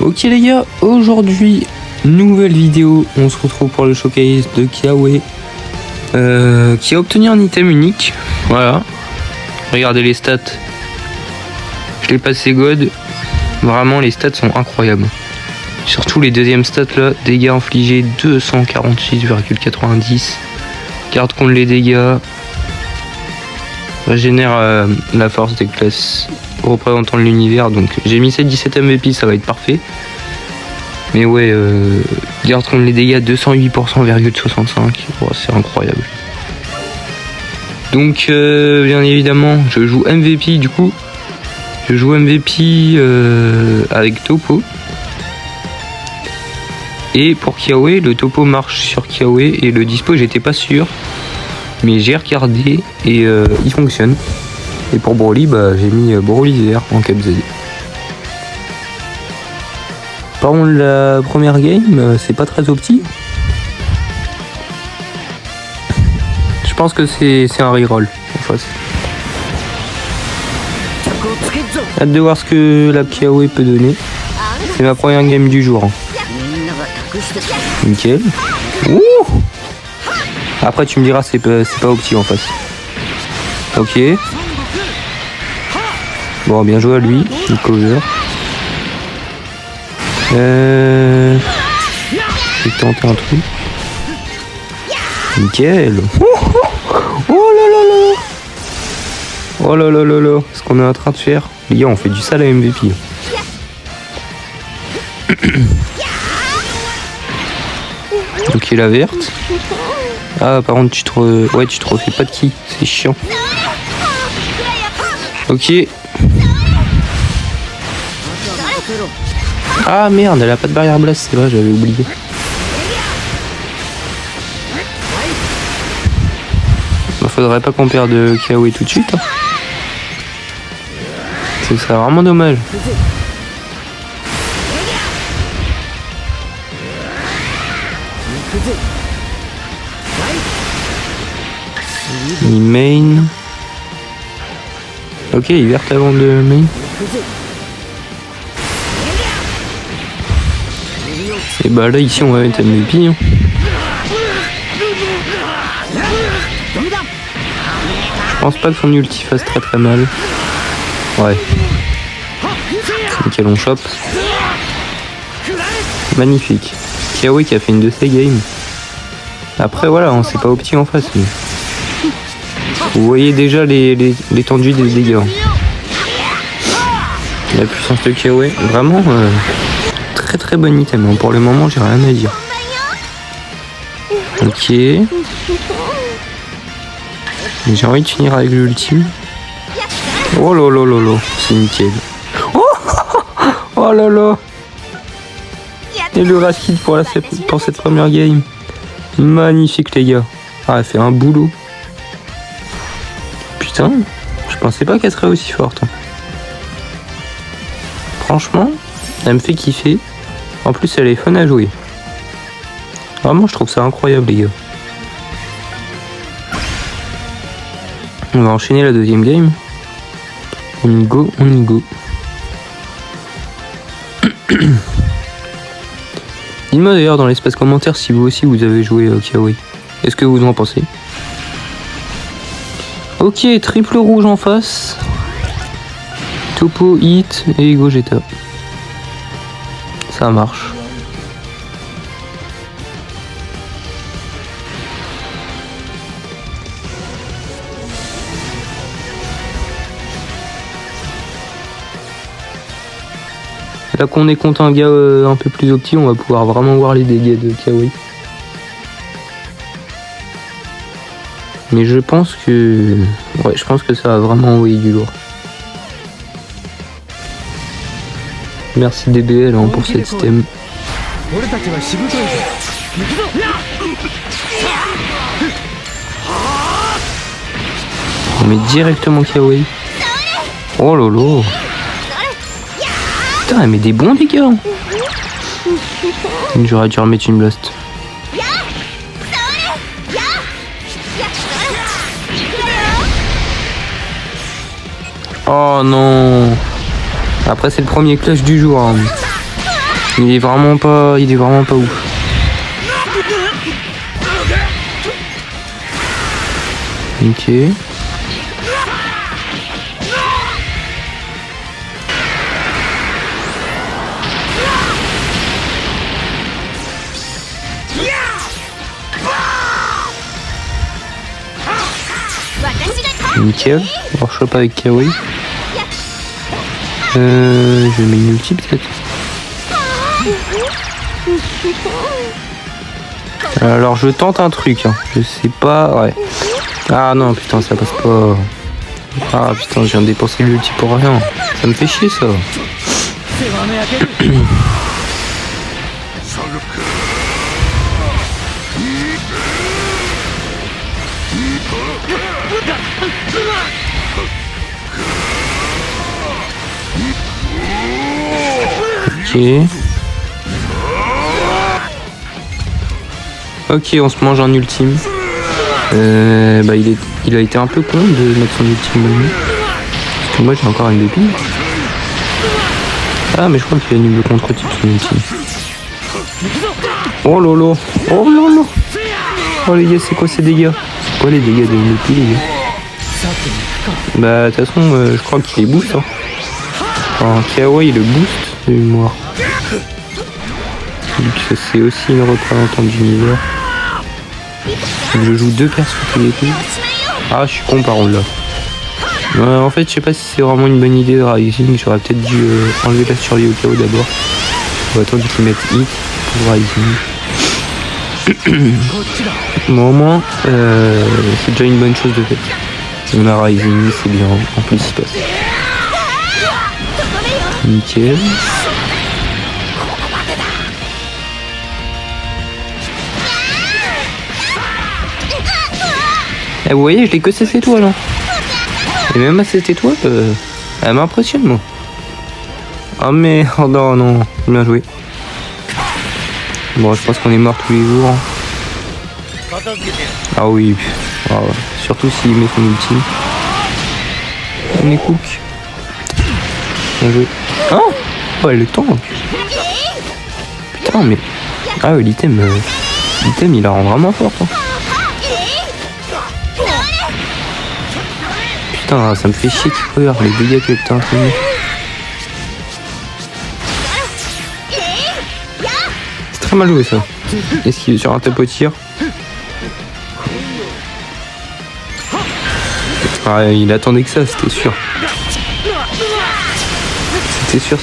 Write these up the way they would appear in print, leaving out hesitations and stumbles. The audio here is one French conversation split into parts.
Ok les gars, aujourd'hui, nouvelle vidéo, on se retrouve pour le showcase de Kiawe qui a obtenu un item unique, voilà, regardez les stats, je l'ai passé God, vraiment les stats sont incroyables, surtout les deuxièmes stats là, dégâts infligés 246,90, garde contre les dégâts, régénère la force des classes représentant l'univers, donc j'ai mis 17 MVP, ça va être parfait. Mais ouais, garde contre les dégâts 208,65, oh, c'est incroyable. Donc bien évidemment, je joue MVP du coup. Je joue MVP avec Topo. Et pour Kiawe, le Topo marche sur Kiawe et le dispo j'étais pas sûr. Mais j'ai regardé et il fonctionne. Et pour Broly, bah, j'ai mis Broly Vert en cap Z. Par contre, la première game, c'est pas très opti. Je pense que c'est un reroll en face. Hâte de voir ce que la Kiawe peut donner. C'est ma première game du jour. Nickel. Ouh, après, tu me diras, c'est pas opti en face. Ok. Bon, bien joué à lui, il cover. Je vais tenter un truc. Nickel. Oh là là là. Oh là là là là. Ce qu'on est en train de faire. Les gars, on fait du sale à MVP. Ok, la verte. Ah, par contre, tu te refais pas de ki. C'est chiant. Ok. Ah merde, elle a pas de barrière blast, c'est vrai, j'avais oublié. Bah, faudrait pas qu'on perde Kiawe tout de suite. Hein. Ce serait vraiment dommage. Il main. Ok, il verte avant de main. Et bah là ici on va mettre MVP. Hein. Je pense pas que son ulti fasse très mal. Ouais. Nickel, on chope. Magnifique. Kiawe qui a fait une de ses games. Après voilà, hein, c'est pas opti en face. Mais... vous voyez déjà l'étendue des dégâts. La puissance de Kiawe, vraiment très bon item. Hein. Pour le moment, j'ai rien à dire. Ok. J'ai envie de finir avec l'ultime. Oh là là là là, c'est nickel. Oh là là. Et le Raskid pour cette première game. Magnifique les gars. Ah, elle fait un boulot. Putain, je pensais pas qu'elle serait aussi forte. Franchement, elle me fait kiffer. En plus, elle est fun à jouer. Vraiment, je trouve ça incroyable, les gars. On va enchaîner la deuxième game. On y go, on y go. Dites-moi d'ailleurs dans l'espace commentaire si vous aussi vous avez joué Kiawe. Est-ce que vous en pensez? Ok, triple rouge en face. Topo, Hit et Gogeta. Ça marche. Là qu'on est contre un gars un peu plus opti, on va pouvoir vraiment voir les dégâts de Kiawe. Mais je pense que... ouais, je pense que ça va vraiment envoyer du lourd. Merci DBL hein, pour cet item. On met directement Kiawe. Oh lolo. Putain, elle met des bons dégâts. J'aurais dû remettre une blast. Oh non. Après c'est le premier clash du jour. Hein. Il est vraiment pas ouf. Ok. Nickel. Alors je chope avec Kawaii. Je mets une ulti peut-être. Alors je tente un truc, hein. Je sais pas, ouais. Ah non putain ça passe pas. Ah putain je viens de dépenser l'ulti pour rien. Ça me fait chier ça. Ok, on se mange un ultime. Bah il a été un peu con de mettre son ultime maintenant. Parce que moi j'ai encore une épine. Ah mais je crois qu'il annule le contre-type son ultime. Oh lolo. Oh lolo. Oh les gars, c'est quoi ces dégâts? C'est quoi les dégâts de une épine les gars? Bah de toute façon je crois qu'il est boost hein. Enfin Kawaii le boost de mémoire. Donc c'est aussi une représentante d'univers. Je joue deux persos tous les deux. Ah je suis con par contre là. En fait je sais pas si c'est vraiment une bonne idée de Rising. J'aurais peut-être dû enlever la survie au chaos d'abord. On va attendre qu'ils mettent hit pour Rising. Bon au moins c'est déjà une bonne chose de fait. On a Rising, c'est bien, en plus il passe. Nickel. Eh, vous voyez, je l'ai que cette étoile. Hein. Et même à cette étoile, elle m'impressionne moi. Ah mais, oh non, non, bien joué. Bon, je pense qu'on est mort tous les jours. Hein. Ah oui, ah, ouais. Surtout s'il met son ultime. On est cook. Bien joué. Ah oh, le temps. Putain, mais... Ah oui, l'item, il la rend vraiment fort. Hein. Putain, ça me fait chier qu'il regarde les dégâts que t'as imprimé. C'est très mal joué ça. Esquive sur un tempo tir. Ah, il attendait que ça, c'était sûr. C'était sûr.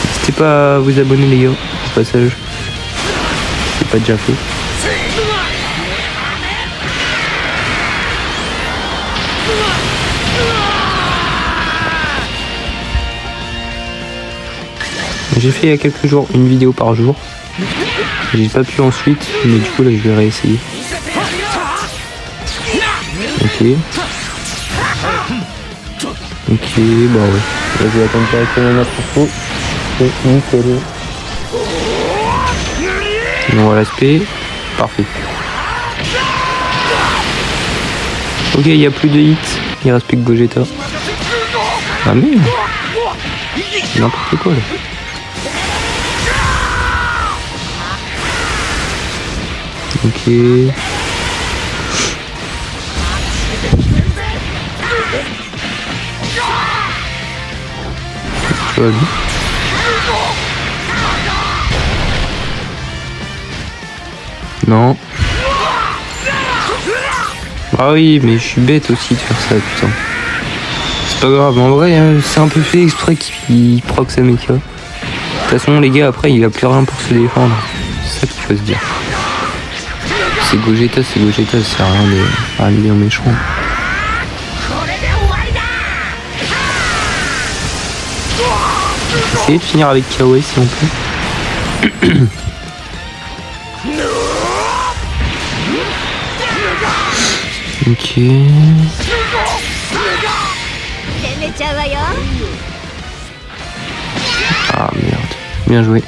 N'hésitez pas à vous abonner les gars, au passage. C'est pas déjà fait. J'ai fait il y a quelques jours une vidéo par jour. J'ai pas pu ensuite, mais du coup là je vais réessayer. Ok. Ok, bah ouais. Là je vais attendre directement notre info. C'est nickel. On voit l'aspect. Parfait. Ok, il n'y a plus de hits. Il reste plus que Gogeta. Ah merde. N'importe quoi là. Ok. Joli. Non. Ah oui, mais je suis bête aussi de faire ça, putain. C'est pas grave, en vrai, hein, c'est un peu fait exprès qu'il proc sa mecha. De toute façon, les gars, après, il a plus rien pour se défendre. C'est ça qu'il faut se dire. C'est Gogeta, ça sert à rien de dire méchant. Essayez de finir avec Kawaii si on peut. Ok. Ah merde. Bien joué.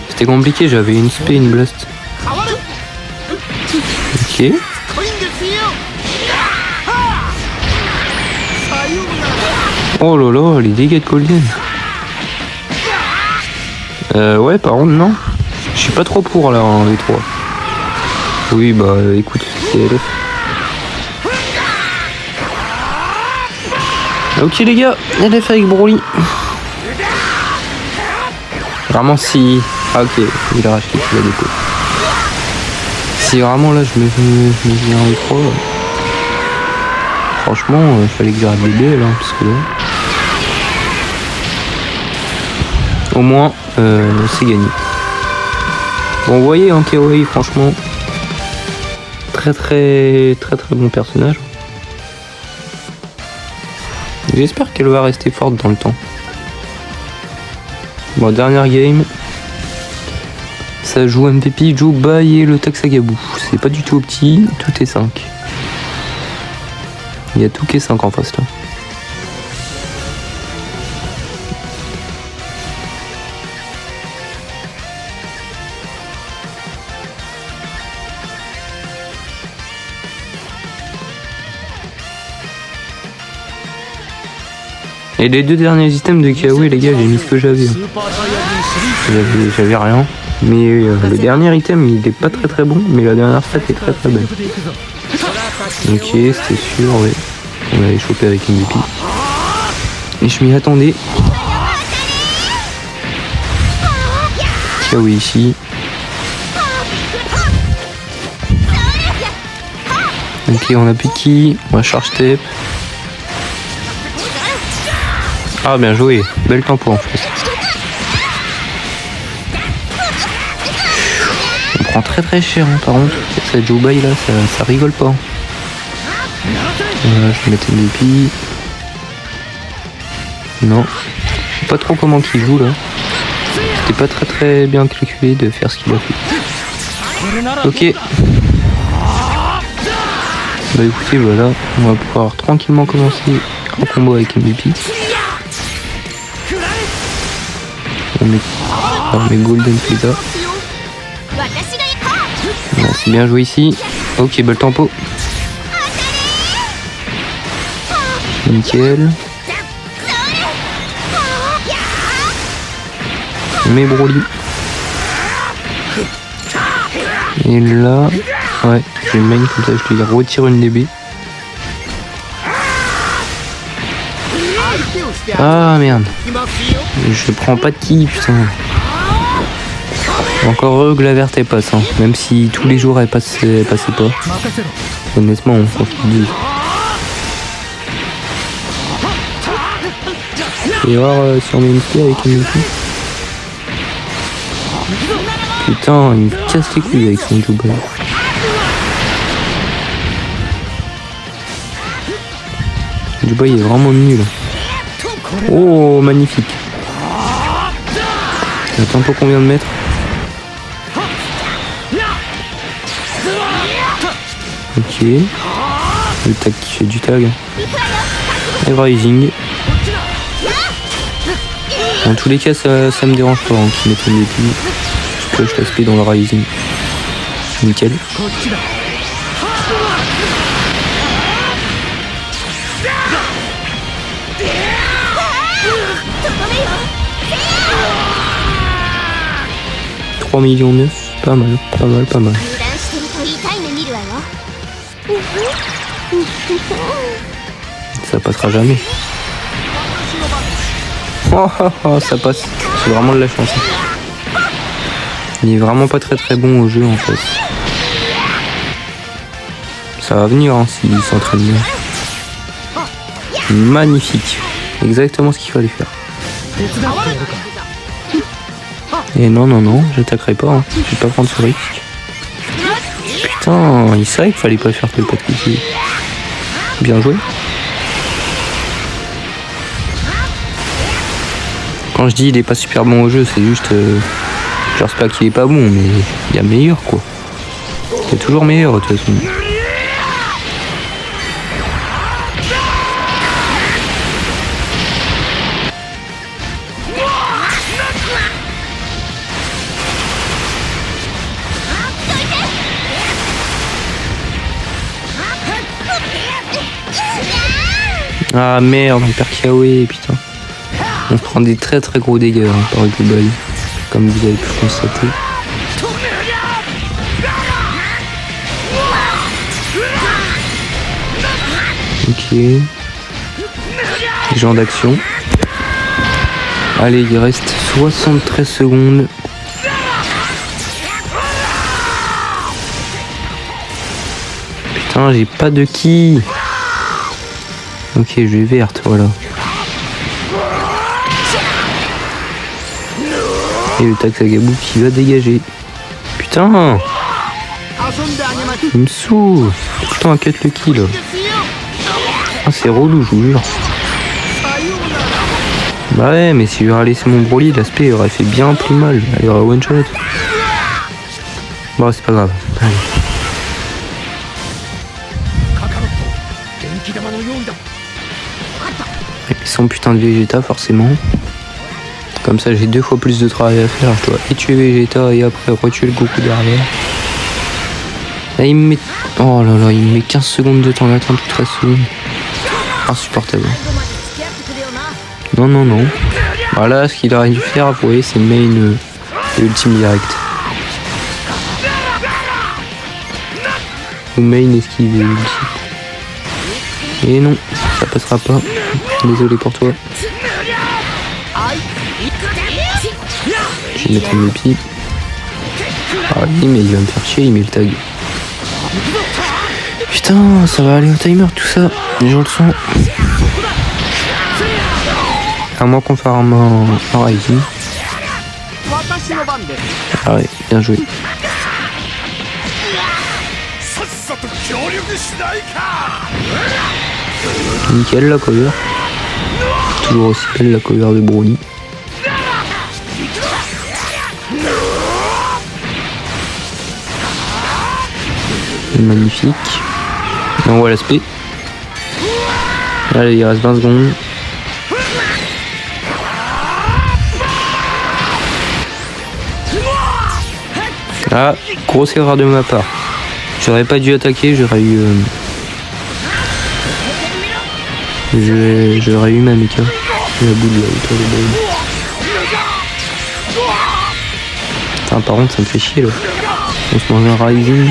C'était compliqué, j'avais une spé et une blast. Ok. Oh là là, les dégâts de Golden. Ouais, par contre, non. Je suis pas trop pour là en V3. Oui, bah écoute, c'est LF. Ok les gars, LF avec Broly. Vraiment si... Ah ok, il a racheté la déco. Si vraiment là je me dis un V3... Franchement, il fallait que j'arrête les BL, hein, parce que là... Au moins, c'est gagné. Bon, vous voyez, hein, Kawaii, franchement, très bon personnage. J'espère qu'elle va rester forte dans le temps. Bon, dernière game. Ça joue MVP, Jobai et le Taxagaboo. C'est pas du tout petit, tout est 5. Il y a tout qui est 5 en face là. Et les deux derniers items de Kawaii, les gars, j'ai mis ce que j'avais. J'avais rien. Mais le dernier item, il est pas très bon, mais la dernière stat est très belle. Ok, c'était sûr, ouais. On allait choper avec MVP. Et je m'y attendais. Kawaii ici. Ok, on a Piki, on va charge tape. Ah, bien joué, bel tempo en fait. On prend très cher, hein, par contre. Cette Jobai là, ça rigole pas. Voilà, je vais mettre une épée. Non, je sais pas trop comment il joue là. C'était pas très bien calculé de faire ce qu'il a fait. Ok. Bah écoutez, voilà, on va pouvoir tranquillement commencer un combo avec MVP. On met Golden Pizza. C'est bien joué ici. Ok, bel tempo. Nickel. Mais Broly. Et là, ouais, je main comme ça, je lui retire une DB. Ah merde. Je prends pas de ki, putain. Encore heureux que la verte elle passe, hein. Même si tous les jours elle passait pas. Honnêtement, on s'en fout de. Et voir si on met une clé avec une multi. Putain, il me casse les couilles avec son Jobai. Jobai est vraiment nul. Oh, magnifique. Attends, pour combien de mètres? Ok. Le tag qui fait du tag. Et Rising. Dans tous les cas, ça me dérange pas hein, qu'ils mettent une épée. Je peux l'aspect dans le Rising. Nickel. $3,9 millions, pas mal. Ça passera jamais. Oh, ça passe. C'est vraiment de la chance. Il est vraiment pas très bon au jeu en fait. Ça va venir hein, s'il s'entraîne bien. Magnifique. Exactement ce qu'il fallait faire. Et non, j'attaquerai pas. Hein. Je vais pas prendre ce risque. Putain, il savait qu'il fallait pas faire le pas de côté. Bien joué. Quand je dis il est pas super bon au jeu, c'est juste... genre c'est pas qu'il est pas bon, mais il y a meilleur quoi. Il y a toujours meilleur de toute façon. Ah merde, on perd Kawaii, putain. On se prend des très gros dégâts hein, par le Jobai. comme vous avez pu constater. Ok. Genre d'action. Allez, il reste 73 secondes. Putain, j'ai pas de ki. Ok, je vais verte, voilà. Et le Taxagabou qui va dégager. Putain, il me saoule. Putain, cut le ki là. Ah, c'est relou, je vous jure. Bah ouais, mais si j'aurais laissé mon Broly, l'aspect aurait fait bien plus mal. Il aurait one shot. Bon, c'est pas grave. Allez. Et son putain de Vegeta, forcément. Comme ça, j'ai 2 fois plus de travail à faire. Je dois et tuer Vegeta et après retuer le Goku derrière. Là, il me met... Oh là là, il me met 15 secondes de temps d'attente, 13 secondes. Insupportable. Non, non, non. Voilà, ce qu'il aurait dû faire, vous voyez, c'est main et ultime direct. Ou main esquive et ultime. Et non, ça passera pas. Désolé pour toi. Je vais mettre mes pieds. Ah oui, mais il va me faire chier, il met le tag. Putain, ça va aller au timer tout ça. Je le sens. À moins qu'on fasse un Rising. Ah ouais, bien joué. Nickel la cover. Toujours aussi belle la cover de Broly. Magnifique. On voit l'aspect. Allez, il reste 20 secondes. Ah, grosse erreur de ma part. J'aurais pas dû attaquer, j'aurais eu... J'aurais eu ma Mika. La boule là, autour de Broly. Putain, par contre, ça me fait chier là. On se mange un Rising.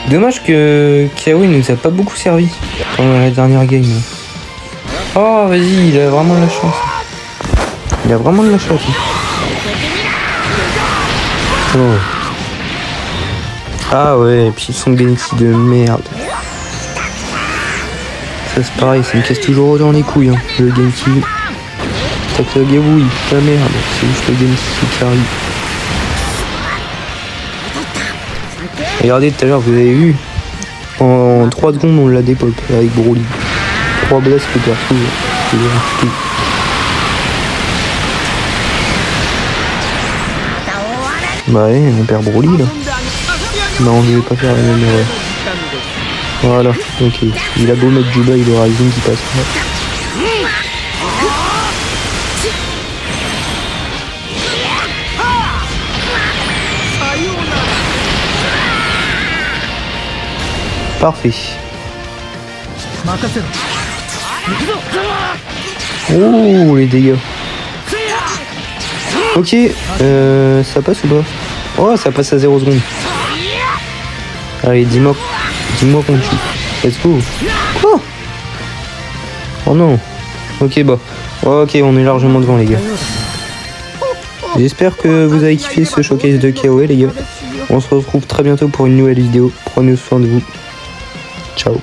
Dommage que Kiawe nous a pas beaucoup servi pendant la dernière game. Oh, vas-y, il a vraiment de la chance. Il a vraiment de la chance. Oh. Ah ouais, et puis son Genki de merde. Ça c'est pareil, ça me casse toujours dans les couilles, hein, le Genki. Taxagabou, il fait la merde, c'est juste le Genki qui arrive. Regardez tout à l'heure, vous avez vu, en 3 secondes on l'a dépop avec Broly. 3 blesses que perso, c'est tout. Bah ouais, on perd Broly là. Non, je vais pas faire la même erreur. Voilà, ok. Il a beau mettre Juba, il aura Rising qui passe. Parfait. Oh, les dégâts. Ok, ça passe ou pas? Oh, ça passe à 0 secondes. Allez, dis-moi qu'on tue. Let's go. Quoi? Oh non. Ok, bah. Ok, on est largement devant, les gars. J'espère que vous avez kiffé ce showcase de Kiawe, les gars. On se retrouve très bientôt pour une nouvelle vidéo. Prenez soin de vous. Ciao.